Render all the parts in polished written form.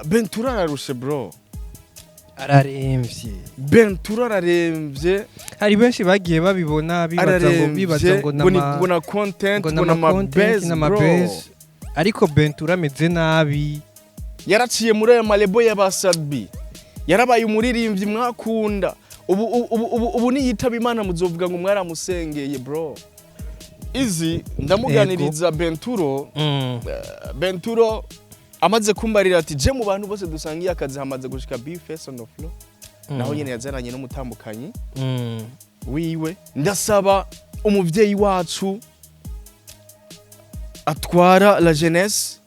Bentura ararushe bro. Araremvye. Bentura araremvye. Hari benshi bagiye babibona bibaza ngo na content ngo na base. Ariko Bentura ameze nabi. Yaraciye muri ayo malebo y'abasadbi. Yarabaye umuririmbyi mwakunda. Ubu niyitaba Imana muzovuga ngo mwaramusengeye bro. Izi ndamuganiriza Benturo. Benturo amaze kumbarira ati je mu bantu bose dusangiye akazi hamaze gushika B-Face on the floor. Naho nyene yazananye n'umutambukanyi. Wiwe ndasaba umuvyeyi wacu atwara la jeunesse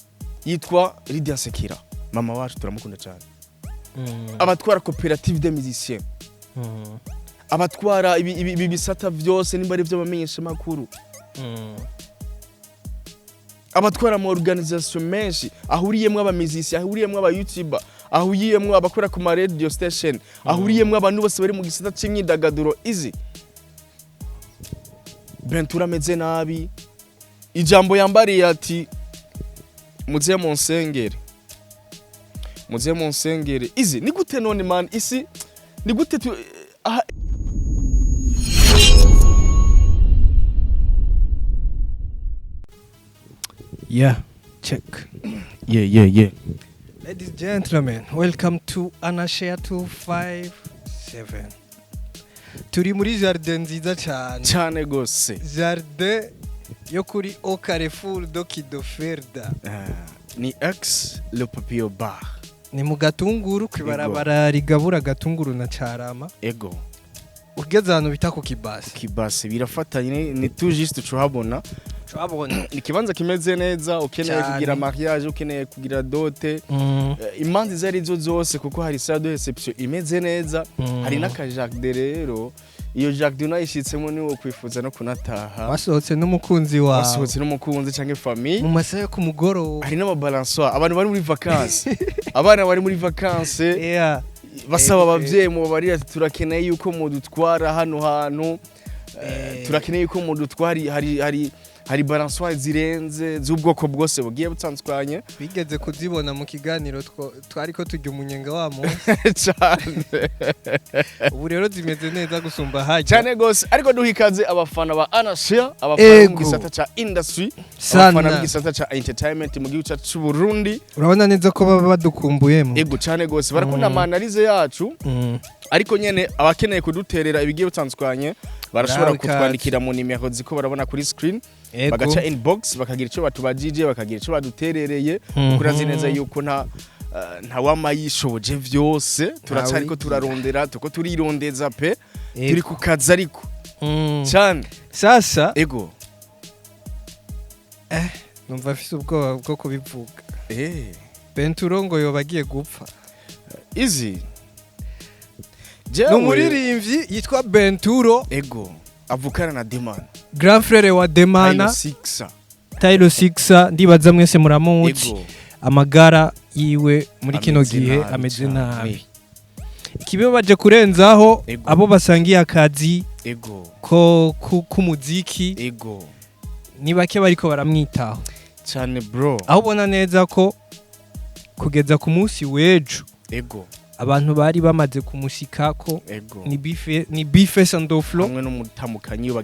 yitwa Lydia Sekira. Mama wacu turamukunda cyane. Abatwara coopérative des musiciens. Abatwara ibi bisata vyose nimba ari vy'abamenyesha makuru. Abatwara mu organisation menshi ahuriyemwe abamizisi ahuriyemwe aba YouTuber ahuriyemwe abakora ku ma radio station ahuriyemwe abantu bose bari mu gisata c'imyidagaduro izi Bentura ameze nabi ijambo yambariye ati muze monsengere izi ni gute none man isi ni gute Yeah, check. Yeah. Ladies and gentlemen, welcome to Anashare 257. Turi muri jardin nziza cyane gose. Jardin yo kuri Au Carrefour do Kidoferda. Ni X Le Papillon Bar. Ni mu Gatunguru kwibarabara rigabura Gatunguru na Carama. Ego. Ugeze hano bita ku Kibase birafatanye ni tout juste tuhabona. Ni kibanza kimeze neza ukeneye kugira mariage ukeneye kugira dote imanzi zari zo zose kuko hari salle de reception imeze neza hari naka jardin rero iyo jardin unayishitsemo ni wo kwifuza no kunataha wasohotse n'umukunzi canke famille mu masaha ku mugoro hari n'amabalansoir abantu bari muri vacances abana bari muri vacances basaba abavyeyi mu bari ati turakeneye yuko mudutwara hano hantu turakeneye yuko mudutwari hari balansoire zirenze z'ubwoko bwose bugiye butandukanye bigeze kuzibona mu kiganiro twariko tujya umunyenga wamo cyane ubu rero zimeze neza gusumba haje cyane gose ariko duhikaze abafana ba Anashare abafana mu gisata ca industry abafana mu gisata ca entertainment mu gihugu cy'u Burundi urabona neza ko baba badukumbuyemo ego cyane gose barakunda analyse yacu ariko nyene abakeneye kuduterera ibigiye butandukanye barashobora kutwandikira mu nimero ziko barabona kuri screen bagaca inbox bakagira ico batubajije bakagira ico baduterereye ukurazi neza yuko nta wamayishoje vyose turacariko turarondera tuko turirondeza pe turi ku kazi ariko cyane sasa ego numva afise ubwoba bwo kubivuga Benturo ngo yobagiye gupfa izi n'umuririmbyi yitwa Benturo ego avukana na Demana grand frère wa Demana Tailo Sixa ndibaza mwese muramuzi amagara yiwe muri kino gihe ameze nabi ikibe baje kurenzaho abo basangiye akazi ko kumuziki ni bake bariko baramwitaho cyane bro aho ubona neza ko kugeza ku munsi w'ejo abantu bari bamaze kumushikako ni B-Face on the floor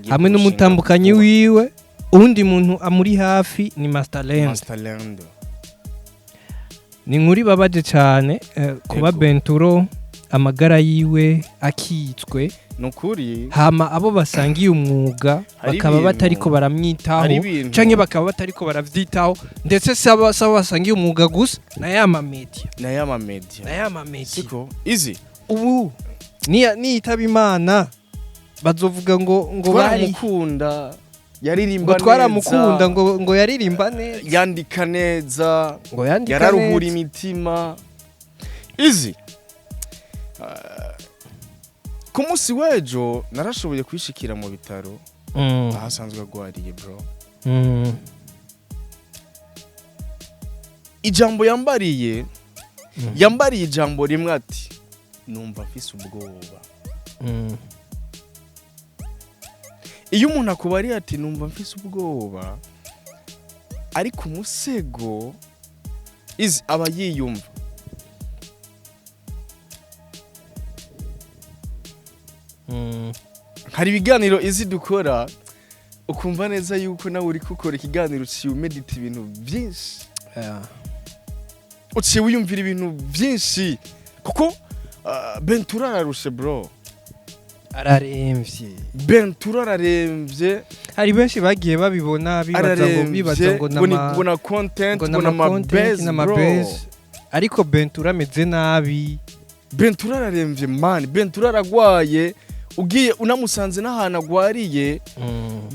hamwe n'umutambukanyi wiwe undi muntu amuri hafi ni Masterland ni nkuri babaje cyane kuba Benturo amagara yiwe akitswe nukuri hama abo basangiye umwuga bakaba batariko baramwitaho canke bakaba batariko baravyitaho ndetse saba basangiye umwuga gusa na yama media siko easy ubu ni itaba Imana bazovuga ngo baramukunda yaririmba neza twaramukunda ngo yaririmba neza yandika neza yararuhura imitima easy ku munsi w'ejo narashoboye kwishikira mu bitaro ahasanzwe agwariye bro ijambo yambariye ijambo rimwe ati numva mfise ubwoba iyo umuntu akubariye ati numva mfise ubwoba ariko umusego aba yiyumva hari ibiganiro izi dukora ukumva neza yuko nawe uri gukora ikiganiro uciye umedita ibintu byinshi uciye wiyumvira ibintu byinshi kuko Bentura ararushe bro araremvye Bentura araremvye hari benshi bagiye babibona bibaza ngo na content ngo na mabase ariko Bentura ameze nabi Bentura araremvye man Bentura aragwaye ugiye unamusanze n'ahantu agwariye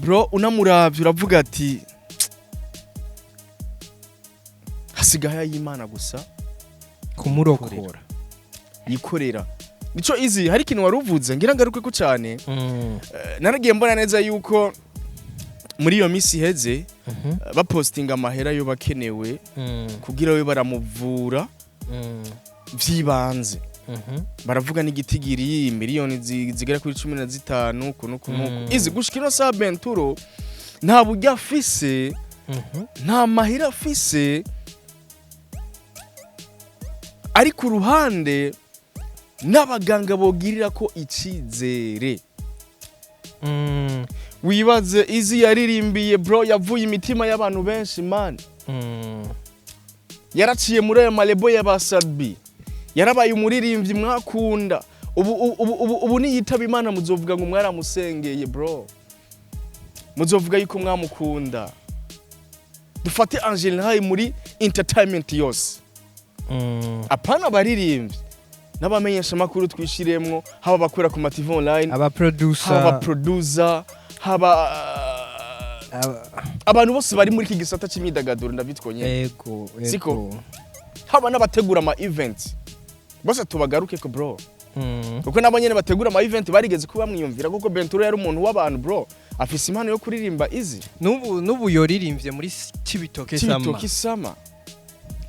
bro unamuravye uravuga ati hasigaye y'Imana gusa kumurokora yikorera nico izi hari ikintu waruvuze ngira ngaruke ko cyane naragiye mbona neza yuko muri iyo misi heze bapostinga amahera yo bakenewe kugira we baramuvura vyibanze baravuga n'igitigiri miliyoni zigera kuri 15 kuno izi gushikino sa Benturo nta buryo afise nta mahera afise ari ku ruhande n'abaganga bogirira ko icizere wibaze izi yaririmbiye bro yavuye imitima y'abantu benshi man yaraciye muri ayo malebo y'abasadbi yarabaye umuririmbyi mwakunda ubu niyitaba Imana muzovuga ngo mwaramusengeye bro muzovuga yuko mwamukunda dufate Angel Nhayi muri entertainment yose apana baririmbyi n'abamenyesha makuru twishiremwo haba bakora ku TV online aba producer haba abantu bose bari muri iki gisata cy'imyidagaduro ndabitwonye yego siko haba n'abategura ama events bose tubagaruke ko bro kuko nabo nyene bategura ama event barigeze kuba mwiyumvira kuko Bentura yari umuntu w'abantu bro afise impano yo kuririmba izi nubu yoririmbye muri Cibitoke sama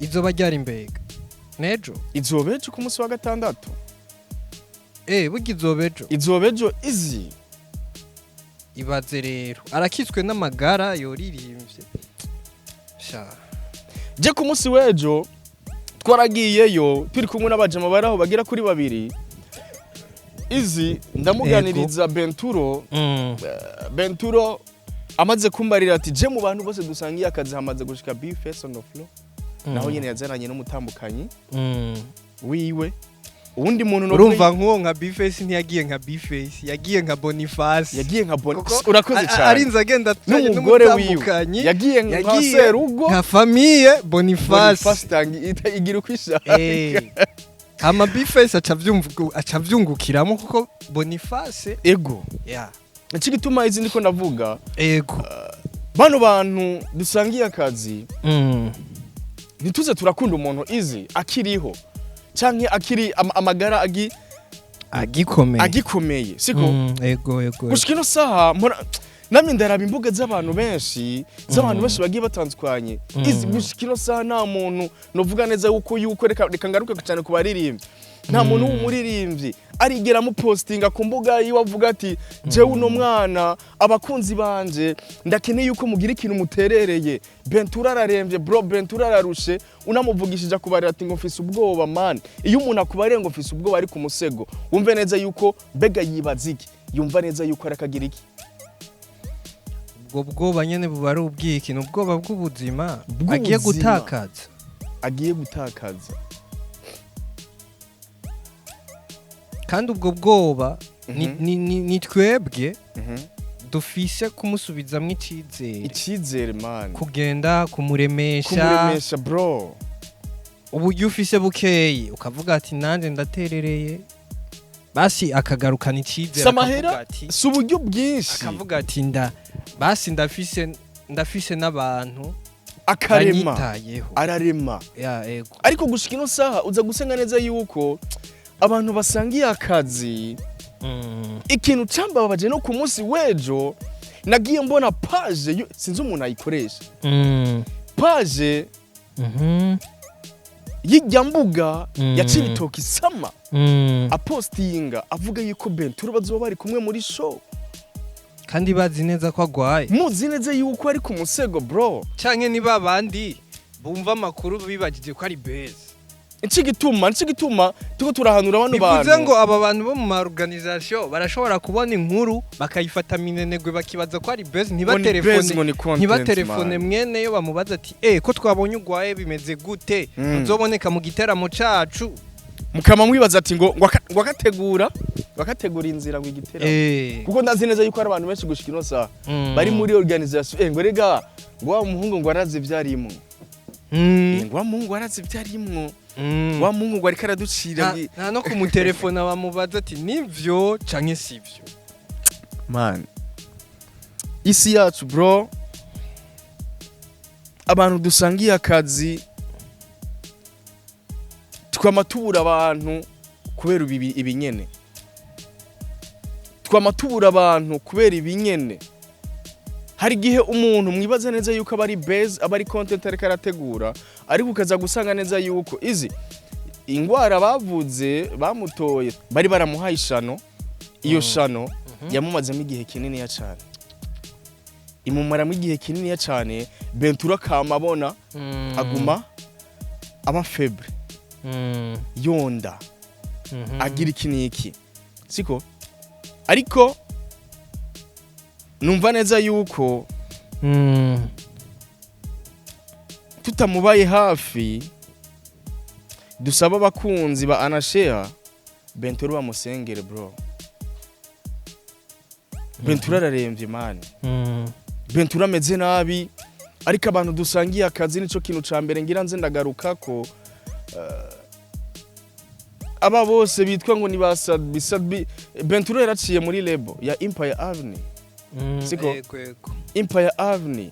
izoba ryari mbega nejo izobejo ku munsi wa gatandatu bugi izobejo izi ibaze rero arakitswe n'amagara yoririmbye je ku munsi wejo twaragiyeyo turi kumwe n'abajama baraho bagira kuri babiri izi ndamuganiriza Benturo amaze kumbarira ati je mu bantu bose dusangiye akazi hamaze gushika B-Face on the floor naho nyene yazaranye n'umutambukanyi wiwe uwundi muntu no urumva nkuwo nka B-Face ntiyagiye nka B-Face yagiye nka Boniface urakoze cyane arinze agenda tanye n'umutambukanyi yagiye nka Serugo nka famille Boniface igira kwishaka ama B-Face acavyungukiramo kuko Boniface ego niki gituma izi ndiko ndavuga ego bano bantu dusangiye akazi nituze turakunda umuntu izi akiriho canke akiri amagara agikomeye siko ego gushikino saha namye ndaraba imbuga z'abantu benshi bagiye batandukanye izi gushikino saha nta muntu novuga neza yuko reka ngaruke cyane ku baririmbyi nta muntu w'umuririmbyi arigera mu postinga ku mbuga yiwe avuga ati jewe uno mwana abakunzi banje ndakeneye yuko mugira ikintu muterereye Bentura araremvye bro Bentura ararushe unamuvugishije akubarira ati ngo mfise ubwoba man iyo umuntu akubariye ngo mfise ubwoba ari ku musego wumve neza yuko bega yibaziki yumva neza yuko arakagira iki ubwo bwoba nyene bubari ubwiki n'ubwoba bw'ubuzima agiye gutakaza kandi ubwo bwoba ni twebwe dufise kumusubizamwo icizere man kugenda kumuremesha bro uburyo ufise bukeyi ukavuga ati nanje ndaterereye basi akagarukana icizere akavuga ati si uburyo bwinshi akavuga ati basi ndafise n'abantu ararema ego ariko gushika ino saha uza gusenga neza yuko abantu basangiye akazi ikintu cambabaje no ku munsi wejo nagiye mbona page sinzi umuntu ayikoresha page y'ijya mbuga ya Cibitoke sama apostinga avuga yuko Bentura bazoba bari kumwe muri show kandi bazi neza ko agwaye muzi neza yuko ari ku musego bro canke ni babandi bumva amakuru bibagije ko ari base Nicigituma tuko turahanura abantu bantu. Bivuze ngo aba bantu bo mu ma organisation barashobora kubona inkuru bakayifata minenegwe bakibaza ko ari buzz ntibatelefone mwene yo bamubaza ati ko twabonye ugwaye bimeze gute nzoboneka mu giteramo cacu mukama mwibaza ati ngo wakategura inzira ngo igiteramo kuko ndazi neza yuko ari abantu benshi gushika inosa bari muri organisation ngo rega ngo wa muhungu ngo arazi vyarimo ngo wa muhungu arazi vyarimo wa muhungu ngo ariko araducira nta no kumutelefona bamubaza ati nivyo canke sivyo man isi yacu bro abantu dusangiye akazi twamatubura abantu kubera ibinyene twamatubura abantu kubera ibinyene hari gihe umuntu mwibaza neza yuko abari base abari content ariko arategura ariko ukaza gusanga neza yuko izi ingwara bavuze bamutoye bari baramuhaye ishano iyo shano yamumazemo igihe kinini ya cyane imumaramo igihe kinini ya cyane Bentura kamabona aguma aba febre yonda agira ikiniki siko ariko numva neza yuko tutamubaye hafi dusaba abakunzi ba Anashare Bentura bamusengere bro Bentura araremvye man Bentura ameze nabi ariko abantu dusangiye akazi nico kintu ca mbere ngira nze ndagaruka ko aba bose bitwa ngo ni basadbi Bentura yaraciye muri label ya Empire Avenue siko Empire Avenue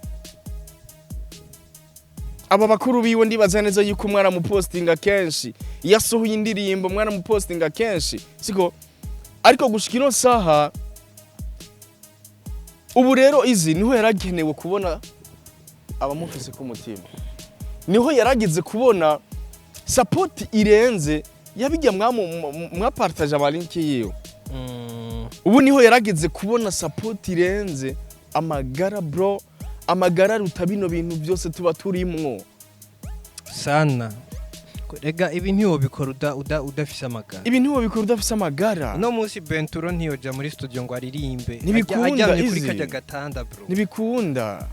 aba bakuru biwe ndibaza neza yuko mwana mu postinga kenshi yasohuye indirimbo mwana mu postinga kenshi siko ariko gushikiro saha ubu rero izi niho yaragenewe kubona abamufise ku mutima niho yaragize kubona support irenze yabijya mwapartage abalinki yiyo ubu niho yaragize kubona support irenze amagara bro amagara rutabino bintu byose tuba turimwo sana rega ibi ntiwo bikora udafise amagara ibi ntiwo bikora udafise amagara no munsi Benturo ntiyoja muri studio ngo aririmbe ajya kuri kajya gatanda bro nibikunda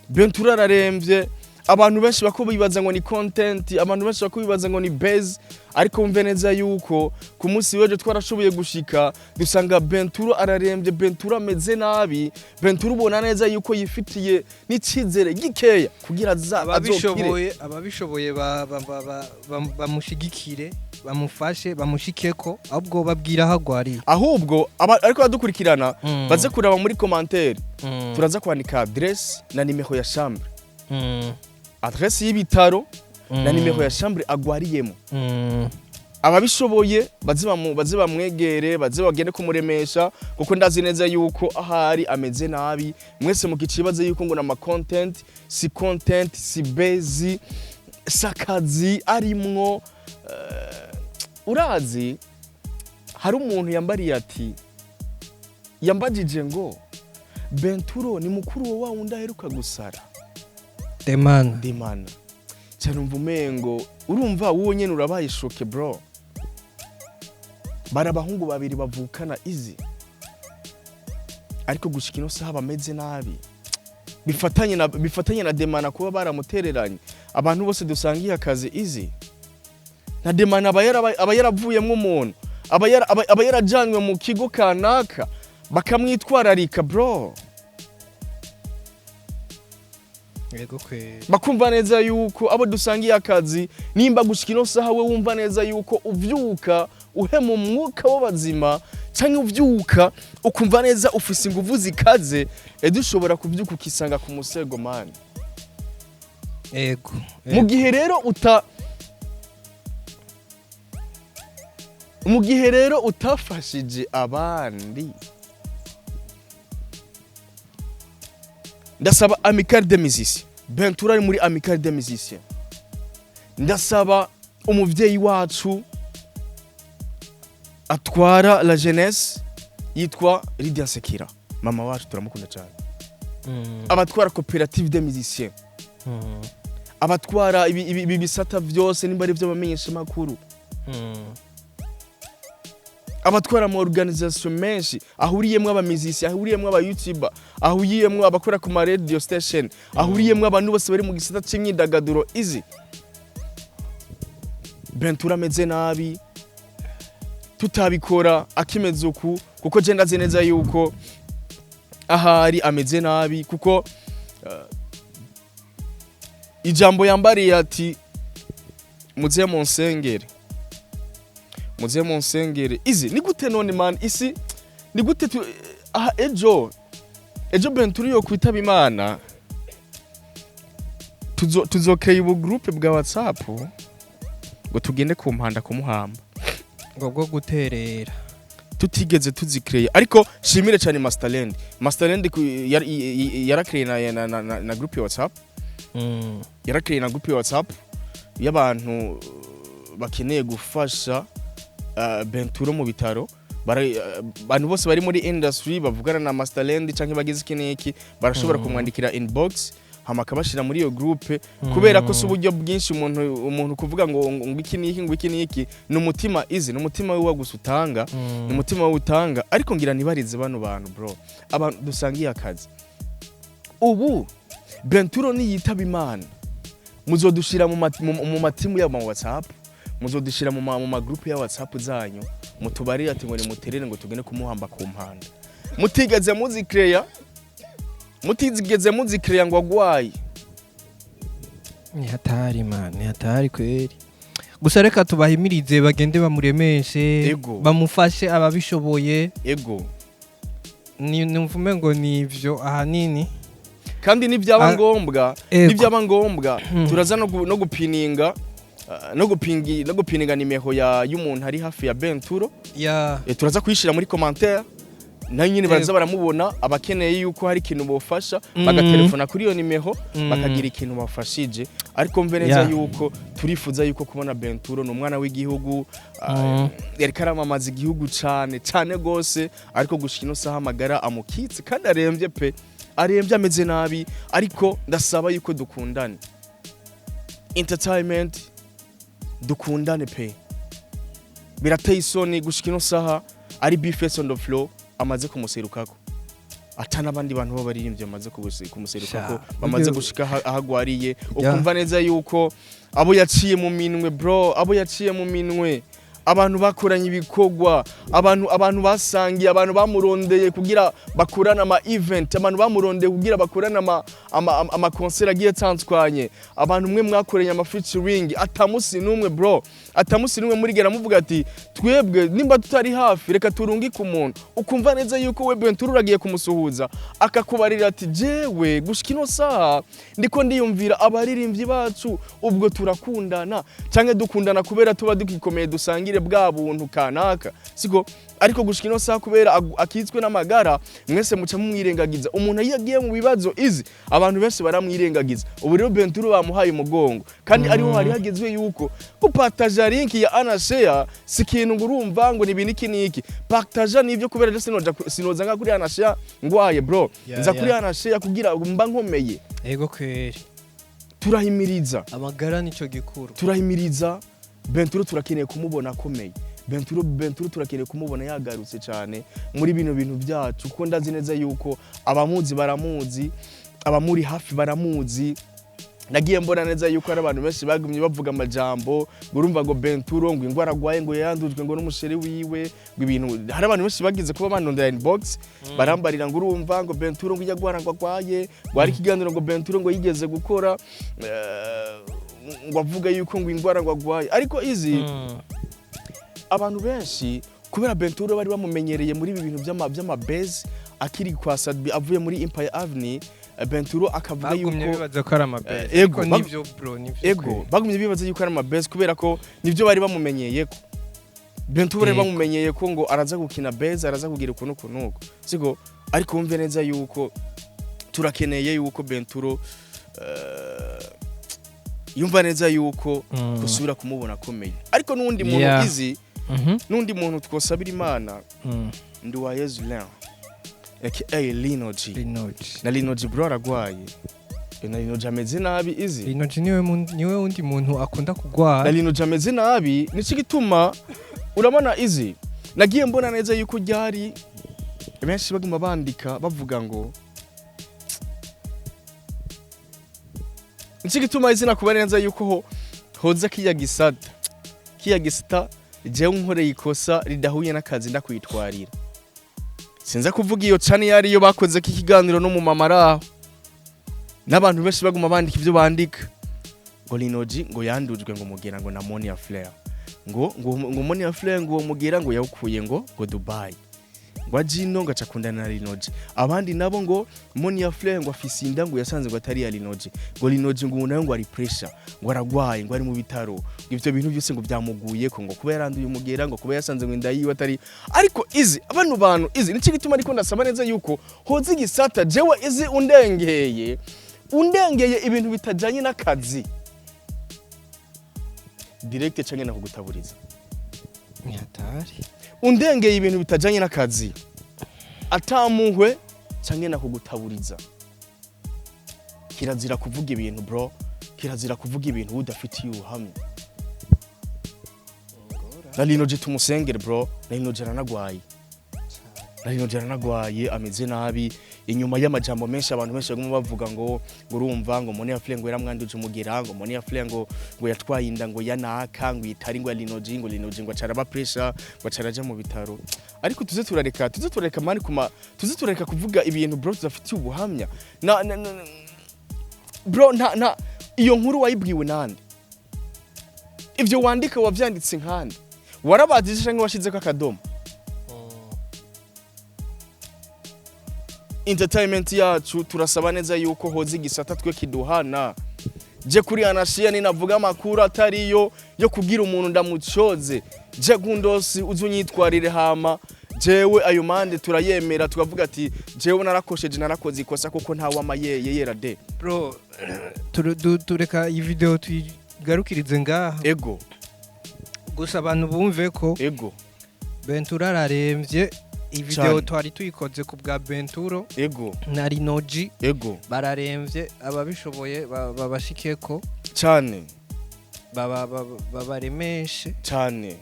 Bentura araremvye abantu benshi bakubibaza ngo ni content abantu benshi bakubibaza ngo ni base ariko umve neza yuko ku munsi weje twarashoboye gushika dusanga Bentura araremvye Bentura ameze nabi Bentura ubona neza yuko yifitiye n'icizere gikeya kugira azokire ababishoboye bamushigikire bamufashe bamushikeko ahubwo babwira hagwari ahubwo ariko badukurikirana baze kuraba muri commentaire turaza kwandika adresse na nimero ya chambre adresse y'ibitaro na nimero ya chambre agwariyemo ababishoboye baze bamwegere baze bagende kumuremesha kuko ndazi neza yuko ahari ameze nabi mwese mukicibaze yuko ngo na content si base sakazi arimwo urazi hari umuntu yambariye ati yambajije ngo Benturo ni mukuru wa wundi aheruka gusara Demana cyane mvumengo urumva wowe nyene urabaye shoke bro barabahungu babiri bavukana izi ariko gushikino saha bameze nabi bifatanye na Demana kuba baramutereranye abantu bose dusangiye akazi izi na Demana aba yaravuyemwe umuntu aba yarajanywe mu kigo kanaka bakamwitwararika bro bakumva neza yuko abo dusangiye akazi nimba gushikino saha we wumva neza yuko uvyuka uhema umwuka w'abazima canke uvyuka ukumva neza ufise inguvu zikaze dushobora kuvyuka ukisanga ku musego man mu gihe rero utafashije abandi ndasaba Amicale des Musiciens Bentura ari muri Amicale des Musiciens ndasaba umuvyeyi wacu atwara la jeunesse yitwa Lydia Sekira mama wacu turamukunda cyane abatwara coopérative des musiciens abatwara ibi bisata vyose nimba ari vy'abamenyesha makuru abatwara mu organisation menshi ahuriyemwe abamizisi ahuriyemwe aba YouTuber ahuriyemwe abakora ku ma radio station ahuriyemwe abantu bose bari mu gisata c'imyidagaduro izi Bentura ameze nabi tutabikora akimeze uku kuko je ndazi neza yuko ahari ameze nabi kuko ijambo yambariye ati muze monsengere izi ni gute none man isi ni gute ejo Bentura yo kwitaba Imana tuzokeye ubu groupe bwa WhatsApp ngo tugende ku mpanda kumuhamba ngo guterera tutigeze tuzikreye ariko shimire cyane Masterland yarakreye na groupe ya WhatsApp yarakreye na groupe ya WhatsApp y'abantu bakeneye gufasha Bentura mu bitaro abantu bose bari muri industry bavugana na Masterland canke bagize ikiniki barashobora kumwandikira inbox hama kabashira muri iyo groupe kubera ko suburyo bwinshi umuntu kuvuga ngo iki niki n'umutima izi n'umutima we wagusutanga n'umutima we utanga ariko ngira nibarize bano bantu bro abantu dusangiye akazi ubu Bentura ni yitaba Imana muzodushira mu matimu ya WhatsApp muzodushira mu ma groupe ya WhatsApp zanyu mutubarira ati ngo ni muterere ngo tugene kumuhamba ku mpanda mutigeze muzikreya ngo agwaye ni hatari kweri gusa reka tubahimirize bagende bamuremeshe bamufashe ababishoboye numvume ngo nivyo ahanini kandi nibyaba ngombwa turaza no gupininga no gupininga nimero y'umuntu ari hafi ya Bentura turaza kwishira muri commentaire nayo nyine baraza baramubona abakeneye yuko hari ikintu bofasha bagatelefona kuri iyo nimero bakagira ikintu bafashije ariko mve neza yuko turifuza yuko kubona Bentura no mwana w'igihugu yari karamamaza igihugu cyane gose ariko gushika saha amagara amukitse kandi arembye ameze nabi ariko ndasaba yuko dukundane entertainment dukundane pe birateye isoni gushika saha ari B-Face on the floor amaze kumuserukako atana abandi bantu bo baririmbye amaze kumuserukako bamaze gushika ahagwariye ukumva neza yuko abo yaciye mu minwe bro abantu bakoranye ibikogwa abantu basangiye abantu bamurondeye kugira bakurana ama event abantu bamurondeye kugira bakurana ama concert agiye tantwanye abantu mwe mwakoranye ama featuring atamusi numwe bro atamusi numwe muri gera muvuga ati twebwe nimba tutari hafi reka turungi ku muntu ukumva neza yuko we Bentura uragiye kumusuhuza akakubarira ati jewe gushikino saha ndiko ndiyumvira abaririmbyi bacu ubwo turakundana canke dukundana kubera tuba dukikomeye dusangire bwa buntu kanaka siko ariko gushikino saha kubera akitswe n'amagara mwese muca mumwirengagiza umuntu yagiye mu bibazo izi abantu benshi baramwirengagiza ubu rero Bentura bamuhaye umugongo kandi ariho hari hagezwe yuko upataja link ya Anashare sikintu ngurumva ngo ni niki partager nivyo kubera rero sinoza nga kuri Anashare ngwaye bro nza kuri Anashare kugira mba nkomeye ego kweri turahimiriza amagara nico gikuru turahimiriza Bentura turakeneye kumubona akomeye Bentura turakeneye kumubona yagarutse cyane muri bino bintu byacu kuko ndazi neza yuko abamuzi baramuzi abamuri hafi baramuzi nagiye mbona neza yuko ari abantu benshi bagumye bavuga amajambo ngurumva ngo Bentura ngo ingwara gwaye ngo yandujwe ngo n'umusheri wiwe ngo ibintu hari abantu benshi bagize kuba banondera inbox barambarira ngurumva ngo Bentura ngo yagwara ngo gwaye gwari kiganiro ngo Bentura ngo yigeze gukora ngo avuga yuko ngo ingwara ngo gwaye ariko izi abantu benshi kubera Bentura bari bamumenyereye muri ibi bintu by'amabase akiri kwa Sadbi avuye muri Empire Avenue Bentura akavuga yuko bibaza ko ari amabase ego nivyo bro nivyo bagumye bibaza yuko ari amabase kubera ko nivyo bari bamumenyeye ko Bentura bari bamumenyeye ko ngo araza gukina base araza kugira ukuntu siko ariko wumve neza yuko turakeneye yuko Bentura yumva neza yuko gusubira kumubona akomeye ariko nundi muntu izi nundi muntu twosabira Imana ndi wa Yesu Leon aka Lino G na Lino G bro aragwaye na Linoji ameze nabi izi Linoji niwe undi muntu akunda kugwara na Linoji ameze nabi nico gituma urabona izi nagiye mbona neza yuko ryari benshi baguma bandika bavuga ngo nico gituma izi nakuba neza yuko hoza kiya gisata jewe nkoreye ikosa ridahuye n'akazi ndakwitwarira sinza kuvuga iyo cani yari yo bakoze kikiganiro no mu mamaraho n'abantu benshi baguma bandika ivyo bandika ngo Linoji ngo yandujwe ngo mugera ngo na Monia Flair ngo Monia Flair ngo mugera ngo yawukuye ngo Dubai ngo ajino ngo acakundana na Linoji abandi nabo ngo Monia Flair ngo afisinda ngo yasanze ngo atari ya Linoji ngo Linoji ngo nayo ngo ari pressure ngo aragwaye ngo ari mu bitaro ivyo bintu byose ngo byamuguye ko ngo kuba yaranduye umugera ngo kuba yasanze ngo inda yiwe atari ariko izi abantu izi nico gituma ariko ndasaba neza yuko hoza igisata jewe izi undengeye ibintu bitajanye n'akazi direct canke na kugutaburiza nyatari undengeye ibintu bitajanye n'akazi atamuhwe canke na kugutaburiza kirazira kuvuga ibintu bro kirazira kuvuga ibintu udafitiye ubuhamya na Linoji tumusengere bro na Linoji aranagwaye ameze nabi inyuma y'amajambo menshi abantu benshi baguma bavuga ngo urumva ngo Monia Flair ngo yaramwanduje umugera ngo Monia Flair ngo yatwaye inda ngo yanaka ngo itari ngo Linoji ngo acara ba pressure ngo acaraje mu bitaro ariko tuze turareka mani tuze turareka kuvuga ibintu bro tudafitiye ubuhamya bro nta iyo nkuru wayibwiwe nande ivyo wandika wavyanditse nkande warabadije canke washize ko akadomo entertainment yacu turasaba neza yuko hoza igisata twe kiduhana je kuri Anashia ninavuga amakuru atariyo yo kugira umuntu ndamucoze je gundosi uzunyitwarire hama jewe ayo mande turayemera tukavuga ati jewe narakoze ikosa kuko nta wamayeye yera de bro tureka iyi video tugarukirize ngaha ego gusa abantu bumve ko ego Bentura araremvye iyi video twari tuyikoze ku bwa Benturo ego na Linoji ego bararemvye ababishoboye babashikeko cyane babaremeshe cyane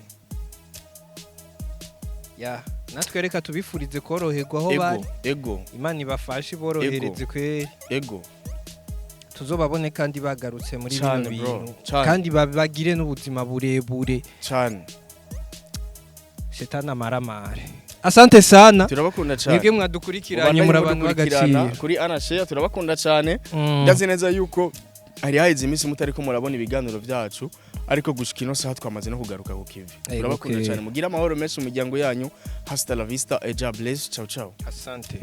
ya natwe reka tubifurize koroherwa aho bari ego Imana ibafashe borohereze kweri ego tuzobabone kandi bagarutse muri bino bintu kandi bagire n'ubuzima burebure cyane Shetana maramare asante sana turabakunda cyane mwebwe mwadukurikiranye muri abantu bagaciro kuri Anashia turabakunda cyane ndazi neza yuko ari haize iminsi mutari ko murabona ibiganiro byacu ariko gushika ino saha twamaze no kugaruka ku kivi turabakunda cyane mugira amahoro menshi mu miryango yanyu hasta la vista eja bless ciao ciao asante